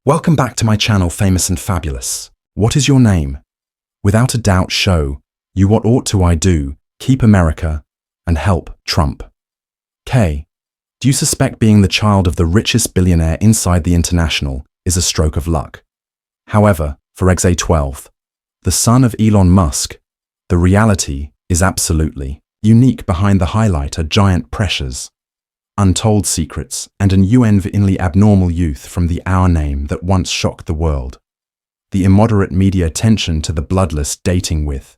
Welcome back to my channel, Famous and Fabulous. What is your name? Without a doubt, show you what ought to I do, keep America, and help Trump. K. Do you suspect being the child of the richest billionaire inside the International is a stroke of luck? However, for XA12, the son of Elon Musk, the reality is absolutely unique. Behind the highlight are giant pressures, untold secrets, and an unvinely abnormal youth from the Our name that once shocked the world. The immoderate media attention to the bloodless dating with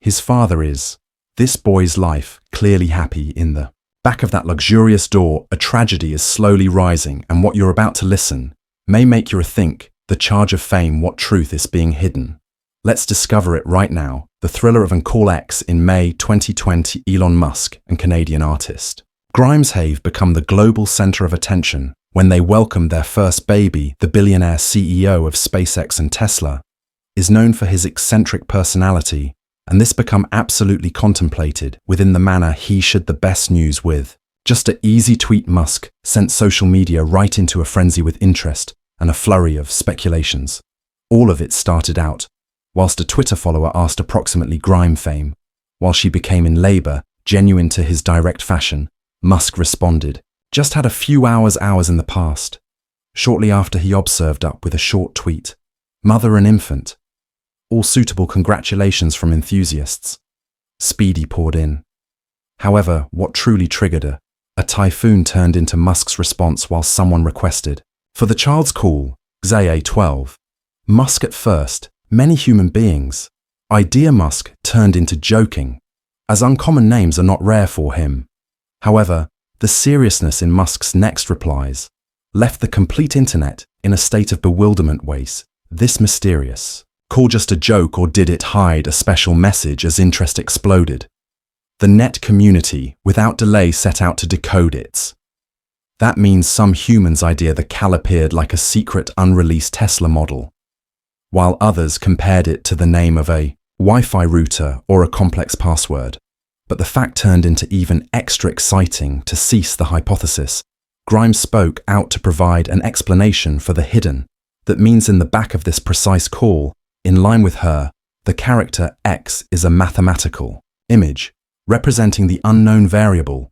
his father is this boy's life clearly happy. In the back of that luxurious door, a tragedy is slowly rising, and what you're about to listen may make you rethink the charge of fame. What truth is being hidden? Let's discover it right now. The thriller of Call X in May 2020. Elon Musk and Canadian artist Grimes have become the global center of attention when they welcomed their first baby. The billionaire CEO of SpaceX and Tesla is known for his eccentric personality, and this become absolutely contemplated within the manner he shared the best news with. Just an easy tweet, Musk sent social media right into a frenzy with interest and a flurry of speculations. All of it started out whilst a Twitter follower asked approximately Grimes fame, while she became in labor, genuine to his direct fashion. Musk responded, just had a few hours in the past. Shortly after, he observed up with a short tweet, mother and infant. All suitable congratulations from enthusiasts. Speedy poured in. However, what truly triggered a typhoon turned into Musk's response while someone requested, for the child's call, XA12. Musk at first, many human beings. Idea Musk turned into joking, as uncommon names are not rare for him. However, the seriousness in Musk's next replies left the complete internet in a state of bewilderment. Was this mysterious call just a joke, or did it hide a special message? As interest exploded, the net community without delay set out to decode it. That means some humans' idea the call appeared like a secret unreleased Tesla model, while others compared it to the name of a Wi-Fi router or a complex password. But the fact turned into even extra exciting. To cease the hypothesis, Grimes spoke out to provide an explanation for the hidden that means in the back of this precise call. In line with her, the character X is a mathematical image representing the unknown variable.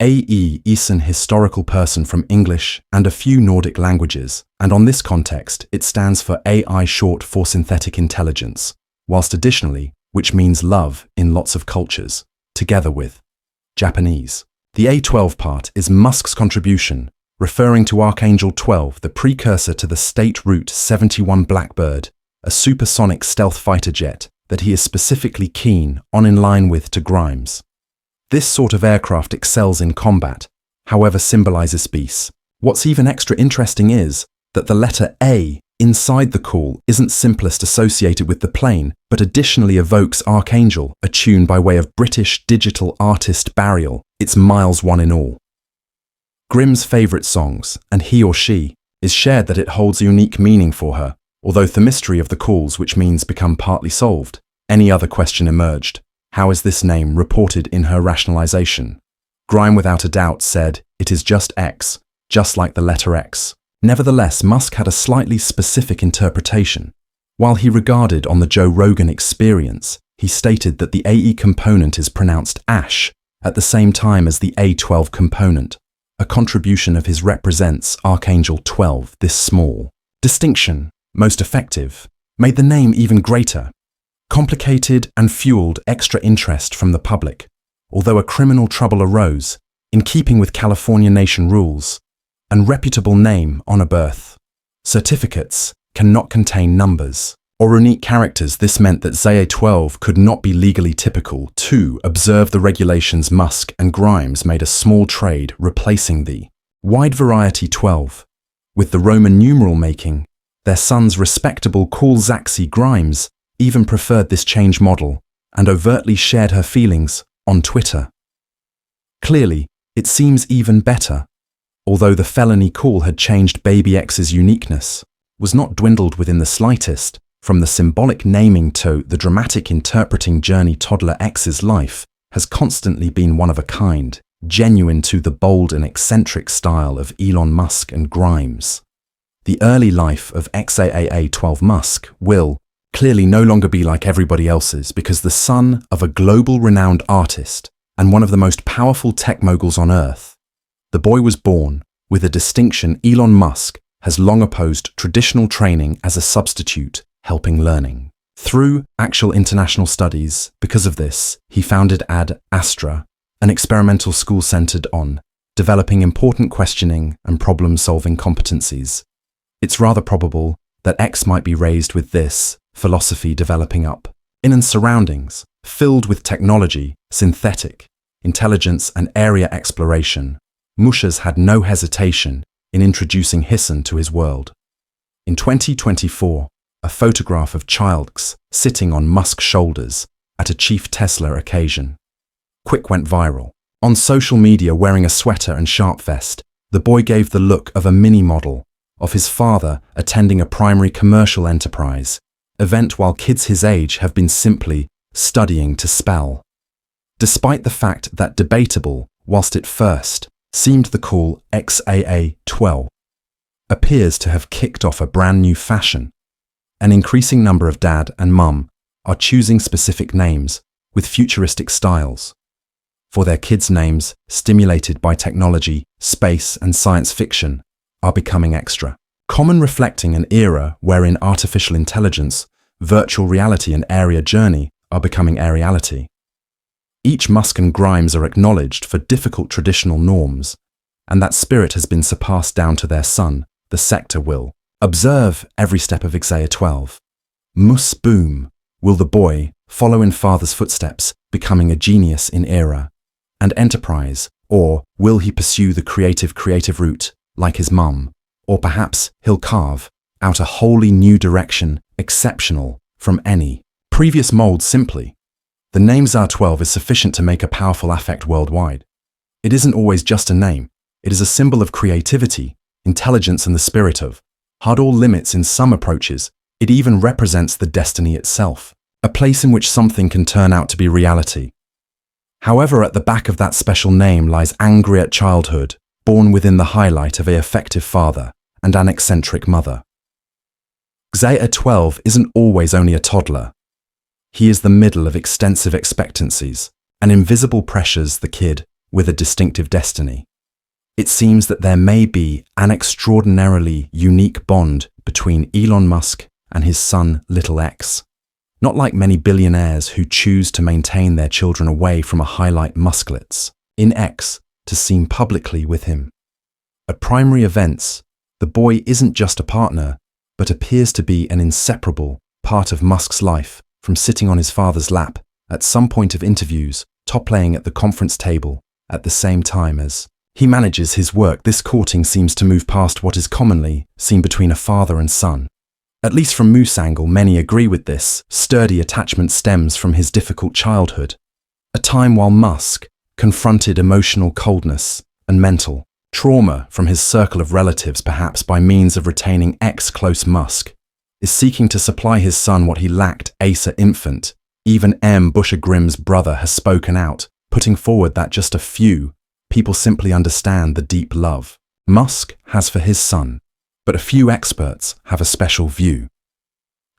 A.E. is an historical person from English and a few Nordic languages, and on this context it stands for AI, short for synthetic intelligence, whilst additionally, which means love in lots of cultures, together with Japanese. The A12 part is Musk's contribution, referring to Archangel 12, the precursor to the State Route 71 Blackbird, a supersonic stealth fighter jet that he is specifically keen on in line with to Grimes. This sort of aircraft excels in combat, however symbolizes peace. What's even extra interesting is that the letter A inside the call isn't simplest associated with the plane, but additionally evokes Archangel, a tune by way of British digital artist Burial. It's miles one in all. Grimm's favorite songs, and he or she is shared that it holds a unique meaning for her, although the mystery of the calls which means become partly solved. Any other question emerged. How is this name reported in her rationalization? Grimes without a doubt said, it is just X, just like the letter X. Nevertheless, Musk had a slightly specific interpretation. While he regarded on the Joe Rogan Experience, he stated that the AE component is pronounced Ash at the same time as the A12 component. A contribution of his represents Archangel 12. This small distinction, most effective, made the name even greater, complicated and fueled extra interest from the public. Although a criminal trouble arose, in keeping with California nation rules, and reputable name on a birth certificates cannot contain numbers or unique characters. This meant that XA12 could not be legally typical. To observe the regulations, Musk and Grimes made a small trade, replacing the wide variety 12 with the Roman numeral, making their son's respectable call. Zaxi Grimes even preferred this change model and overtly shared her feelings on Twitter. Clearly, it seems even better. Although the felony call had changed, Baby X's uniqueness was not dwindled within the slightest. From the symbolic naming to the dramatic interpreting journey, toddler X's life has constantly been one of a kind, genuine to the bold and eccentric style of Elon Musk and Grimes. The early life of XAAA-12 Musk will clearly no longer be like everybody else's because the son of a global renowned artist and one of the most powerful tech moguls on Earth, the boy was born with a distinction. Elon Musk has long opposed traditional training as a substitute, helping learning. Through actual international studies, because of this, he founded Ad Astra, an experimental school centered on developing important questioning and problem-solving competencies. It's rather probable that X might be raised with this philosophy developing up in and surroundings, filled with technology, synthetic, intelligence and area exploration. Musk had no hesitation in introducing Hisson to his world. In 2024, a photograph of Childs sitting on Musk's shoulders at a Chief Tesla occasion quick went viral. On social media, wearing a sweater and sharp vest, the boy gave the look of a mini-model of his father attending a primary commercial enterprise event while kids his age have been simply studying to spell. Despite the fact that debatable, whilst it first seemed the cool XAA-12 appears to have kicked off a brand new fashion, an increasing number of dad and mum are choosing specific names with futuristic styles for their kids' names, stimulated by technology, space and science fiction, are becoming extra common, reflecting an era wherein artificial intelligence, virtual reality and area journey are becoming areality. Each Musk and Grimes are acknowledged for difficult traditional norms, and that spirit has been surpassed down to their son. The sector will observe every step of XAA-12. Musk boom. Will the boy follow in father's footsteps, becoming a genius in era and enterprise, or will he pursue the creative route like his mum? Or perhaps he'll carve out a wholly new direction, exceptional from any previous mold. Simply, the name XAA-12 is sufficient to make a powerful affect worldwide. It isn't always just a name. It is a symbol of creativity, intelligence and the spirit of hard all limits. In some approaches, it even represents the destiny itself, a place in which something can turn out to be reality. However, at the back of that special name lies angry at childhood, born within the highlight of an effective father and an eccentric mother. XAA-12 isn't always only a toddler. He is the middle of extensive expectancies and invisible pressures, the kid with a distinctive destiny. It seems that there may be an extraordinarily unique bond between Elon Musk and his son, Little X. Not like many billionaires who choose to maintain their children away from a highlight musklets in X to seem publicly with him. At primary events, the boy isn't just a partner, but appears to be an inseparable part of Musk's life, from sitting on his father's lap at some point of interviews, top-playing at the conference table at the same time as he manages his work. This courting seems to move past what is commonly seen between a father and son. At least from Musk's angle, many agree with this. Sturdy attachment stems from his difficult childhood, a time while Musk confronted emotional coldness and mental trauma from his circle of relatives, perhaps by means of retaining X. Close Musk is seeking to supply his son what he lacked as an infant. Even M. Busher Grimm's brother has spoken out, putting forward that just a few people simply understand the deep love Musk has for his son, but a few experts have a special view.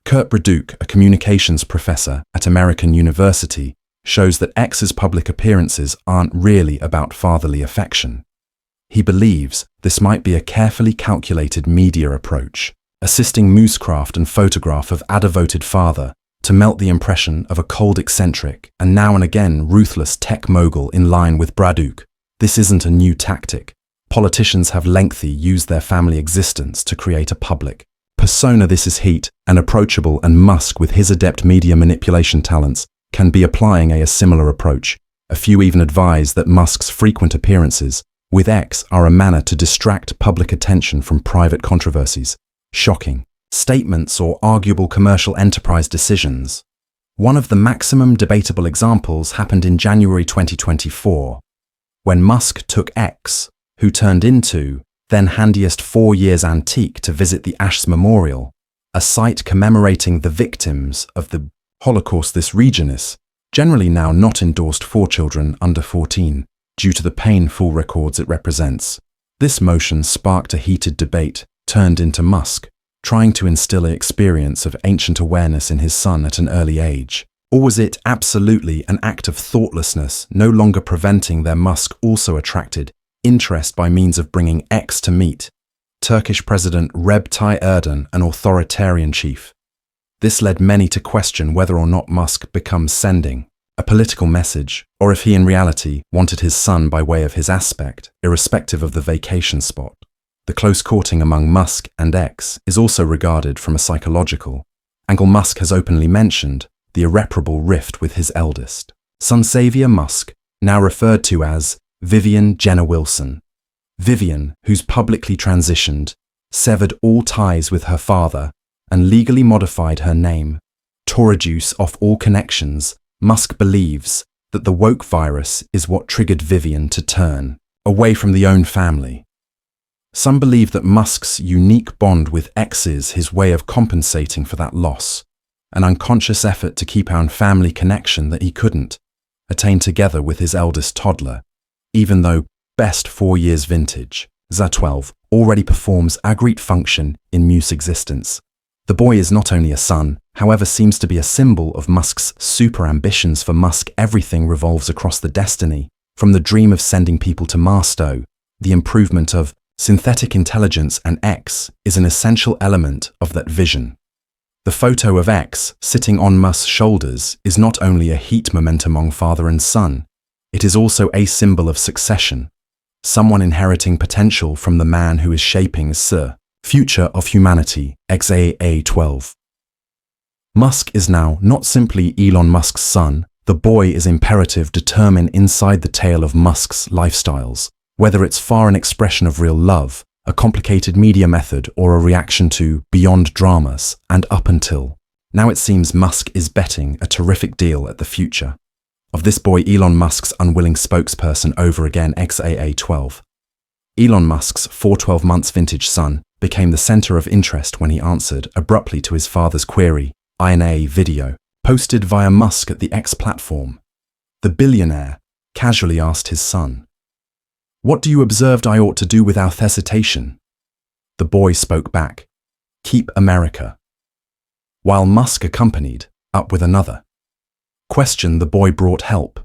Kurt Braduch, a communications professor at American University, shows that X's public appearances aren't really about fatherly affection. He believes this might be a carefully calculated media approach, assisting Muskcraft and photograph of a devoted father to melt the impression of a cold eccentric and now and again ruthless tech mogul. In line with Braduch, this isn't a new tactic. Politicians have lengthy used their family existence to create a public persona. This is heat and approachable, and Musk, with his adept media manipulation talents, can be applying a similar approach. A few even advise that Musk's frequent appearances with X are a manner to distract public attention from private controversies, shocking statements or arguable commercial enterprise decisions. One of the maximum debatable examples happened in January 2024, when Musk took X, who turned into then handiest 4 years antique, to visit the Ash's Memorial, a site commemorating the victims of the Holocaust. This region is generally now not endorsed for children under 14 due to the painful records it represents. This motion sparked a heated debate turned into Musk, trying to instill an experience of ancient awareness in his son at an early age? Or was it absolutely an act of thoughtlessness, no longer preventing their Musk also attracted interest by means of bringing X to meet Turkish President Recep Tayyip Erdogan, an authoritarian chief? This led many to question whether or not Musk becomes sending a political message, or if he in reality wanted his son by way of his aspect, irrespective of the vacation spot. The close courting among Musk and X is also regarded from a psychological angle. Musk has openly mentioned the irreparable rift with his eldest son Xavier Musk, now referred to as Vivian Jenner Wilson. Vivian, who's publicly transitioned, severed all ties with her father and legally modified her name to reduce off all connections. Musk believes that the woke virus is what triggered Vivian to turn away from the own family. Some believe that Musk's unique bond with X is his way of compensating for that loss, an unconscious effort to keep our family connection that he couldn't attain together with his eldest toddler, even though best 4 years vintage, ZA12, already performs a great function in Musk's existence. The boy is not only a son, however, seems to be a symbol of Musk's super ambitions. For Musk, everything revolves across the destiny, from the dream of sending people to Mars to the improvement of synthetic intelligence, and X is an essential element of that vision. The photo of X sitting on Musk's shoulders is not only a heat moment among father and son, it is also a symbol of succession, someone inheriting potential from the man who is shaping the future of humanity, XAA12. Musk is now not simply Elon Musk's son, the boy is imperative determine inside the tale of Musk's lifestyles, whether it's far an expression of real love, a complicated media method, or a reaction to beyond dramas, and up until now it seems Musk is betting a terrific deal at the future of this boy, Elon Musk's unwilling spokesperson over again, XAA12. Elon Musk's 12 months vintage son became the center of interest when he answered abruptly to his father's query in a video posted via Musk at the X platform. The billionaire casually asked his son, "What do you observe I ought to do without hesitation?" The boy spoke back, "Keep America," while Musk accompanied up with another question. The boy brought help.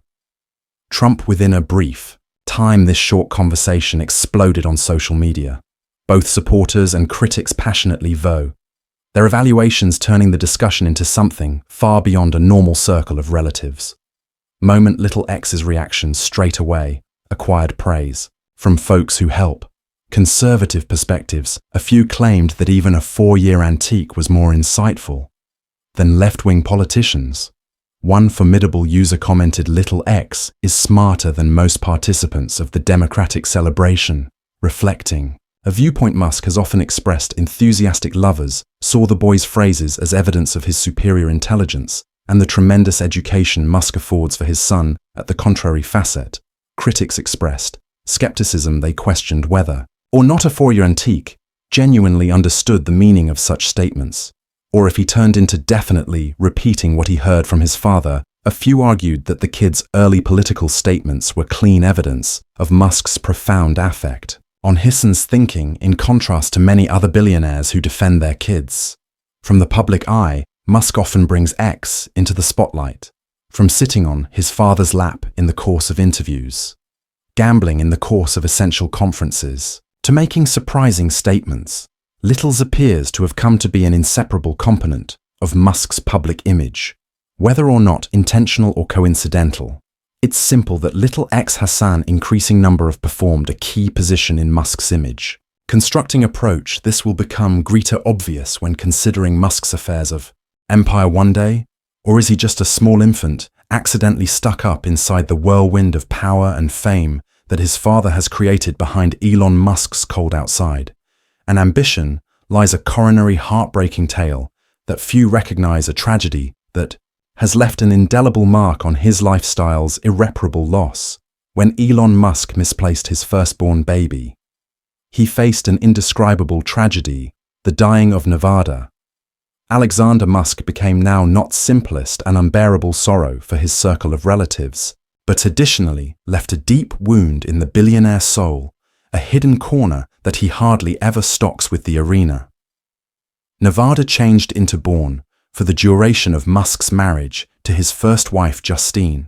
Trump. Within a brief time, this short conversation exploded on social media. Both supporters and critics passionately vote their evaluations, turning the discussion into something far beyond a normal circle of relatives. Moment little X's reaction straight away acquired praise from folks who help conservative perspectives. A few claimed that even a 4-year antique was more insightful than left-wing politicians. One formidable user commented, "Little X is smarter than most participants of the Democratic celebration," reflecting a viewpoint Musk has often expressed. Enthusiastic lovers saw the boy's phrases as evidence of his superior intelligence and the tremendous education Musk affords for his son. At the contrary facet, critics expressed skepticism. They questioned whether or not a 4-year antique genuinely understood the meaning of such statements, or if he turned into definitely repeating what he heard from his father. A few argued that the kid's early political statements were clean evidence of Musk's profound affect on his son's thinking, in contrast to many other billionaires who defend their kids. From the public eye, Musk often brings X into the spotlight, from sitting on his father's lap in the course of interviews, gambling in the course of essential conferences, to making surprising statements. Little's appears to have come to be an inseparable component of Musk's public image, whether or not intentional or coincidental. It's simple that little X has an increasing number of performed a key position in Musk's image. Constructing approach, this will become greater obvious when considering Musk's affairs of empire one day, or is he just a small infant accidentally stuck up inside the whirlwind of power and fame that his father has created behind Elon Musk's cold outside? An ambition lies a coronary, heartbreaking tale that few recognize, a tragedy that has left an indelible mark on his lifestyle's irreparable loss. When Elon Musk misplaced his firstborn baby, he faced an indescribable tragedy, the dying of Nevada. Alexander Musk became now not simplest an unbearable sorrow for his circle of relatives, but additionally left a deep wound in the billionaire's soul, a hidden corner that he hardly ever stocks with the arena. Nevada changed into Born for the duration of Musk's marriage to his first wife Justine.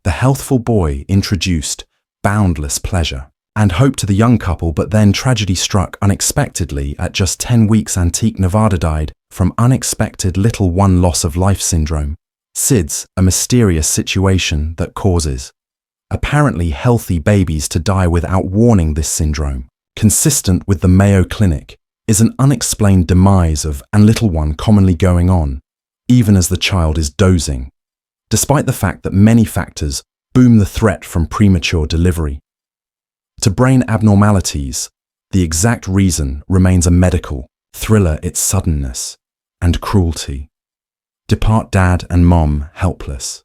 The healthful boy introduced boundless pleasure and hope to the young couple, but then tragedy struck unexpectedly. At just 10 weeks, Antique Nevada died from unexpected little one loss of life syndrome. SIDS, a mysterious situation that causes apparently healthy babies to die without warning. This syndrome, consistent with the Mayo Clinic, is an unexplained demise of a little one commonly going on, even as the child is dozing, despite the fact that many factors boom the threat from premature delivery. To brain abnormalities, the exact reason remains a medical thriller, its suddenness and cruelty. Depart dad and mom helpless,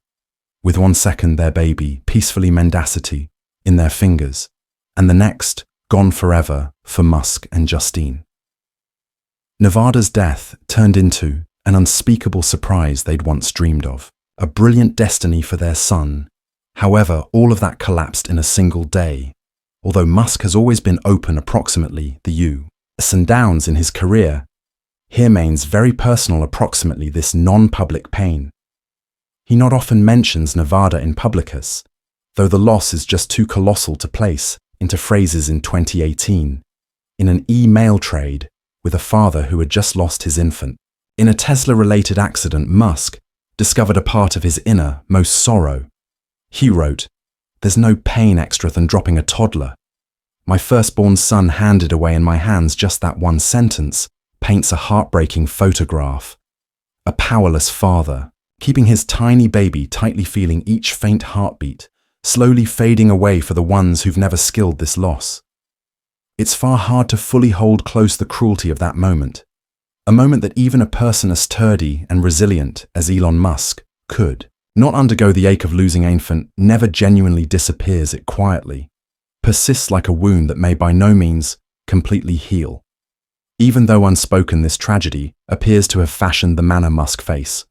with 1 second their baby peacefully mendacity in their fingers, and the next gone forever for Musk and Justine. Nevada's death turned into an unspeakable surprise they'd once dreamed of, a brilliant destiny for their son. However, all of that collapsed in a single day. Although Musk has always been open approximately the ups and downs in his career, he remains very personal approximately this non-public pain. He not often mentions Nevada in publicus, though the loss is just too colossal to place into phrases. In 2018, in an email trade with a father who had just lost his infant in a Tesla-related accident, Musk discovered a part of his innermost sorrow. He wrote, "There's no pain extra than dropping a toddler. My firstborn son handed away in my hands." Just that one sentence paints a heartbreaking photograph. A powerless father, keeping his tiny baby tightly, feeling each faint heartbeat, slowly fading away for the ones who've never skilled this loss. It's far hard to fully hold close the cruelty of that moment. A moment that even a person as sturdy and resilient as Elon Musk could not undergo. The ache of losing an infant never genuinely disappears. It quietly persists like a wound that may by no means completely heal. Even though unspoken, this tragedy appears to have fashioned the manner Musk face.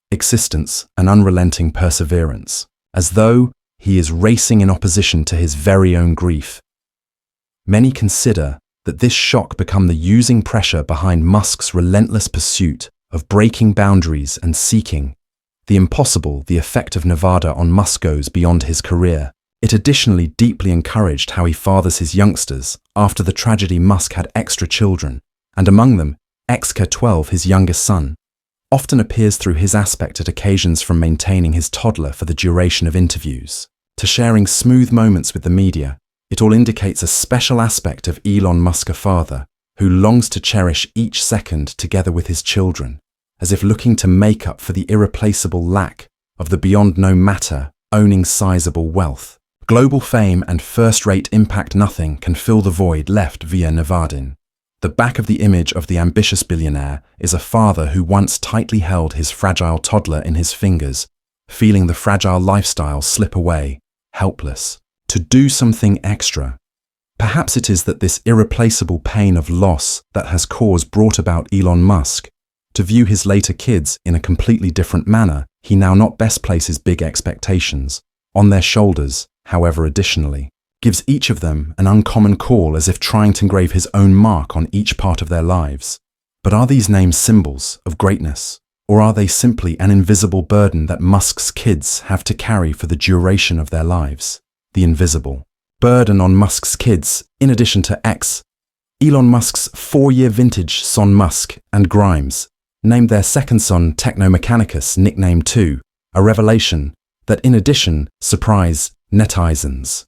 Existence and unrelenting perseverance, as though he is racing in opposition to his very own grief. Many consider that this shock become the using pressure behind Musk's relentless pursuit of breaking boundaries and seeking the impossible. The effect of Nevada on Musk goes beyond his career. It additionally deeply encouraged how he fathers his youngsters. After the tragedy, Musk had extra children, and among them, XK12, his youngest son, often appears through his aspect at occasions, from maintaining his toddler for the duration of interviews to sharing smooth moments with the media. It all indicates a special aspect of Elon Musk, a father who longs to cherish each second together with his children, as if looking to make up for the irreplaceable lack of the beyond. No matter owning sizable wealth, global fame and first-rate impact, nothing can fill the void left via Nevada. The back of the image of the ambitious billionaire is a father who once tightly held his fragile toddler in his fingers, feeling the fragile lifestyle slip away, helpless to do something extra. Perhaps it is that this irreplaceable pain of loss that has brought about Elon Musk to view his later kids in a completely different manner. He now not best places big expectations on their shoulders, however, additionally gives each of them an uncommon call, as if trying to engrave his own mark on each part of their lives. But are these names symbols of greatness, or are they simply an invisible burden that Musk's kids have to carry for the duration of their lives? The invisible burden on Musk's kids, in addition to Elon Musk's 4-year vintage son Musk and Grimes, named their second son Technomechanicus, nicknamed 2, a revelation that in addition surprise netizens.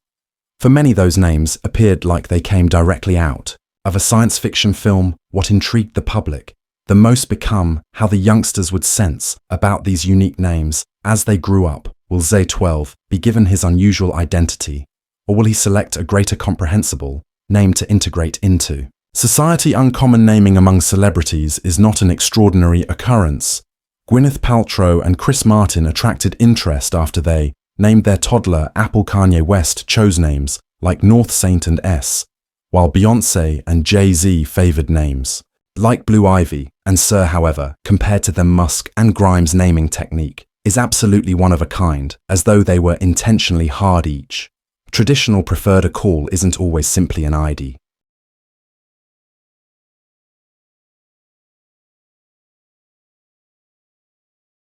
For many, those names appeared like they came directly out of a science fiction film. What intrigued the public the most become how the youngsters would sense about these unique names as they grew up. Will Z12 be given his unusual identity, or will he select a greater comprehensible name to integrate into society? Uncommon naming among celebrities is not an extraordinary occurrence. Gwyneth Paltrow and Chris Martin attracted interest after they named their toddler Apple. Kanye West chose names like North Saint and S, while Beyoncé and Jay-Z favored names like Blue Ivy and Sir. However, compared to them, Musk and Grimes' naming technique is absolutely one of a kind, as though they were intentionally hard each. Traditional preferred a call isn't always simply an ID.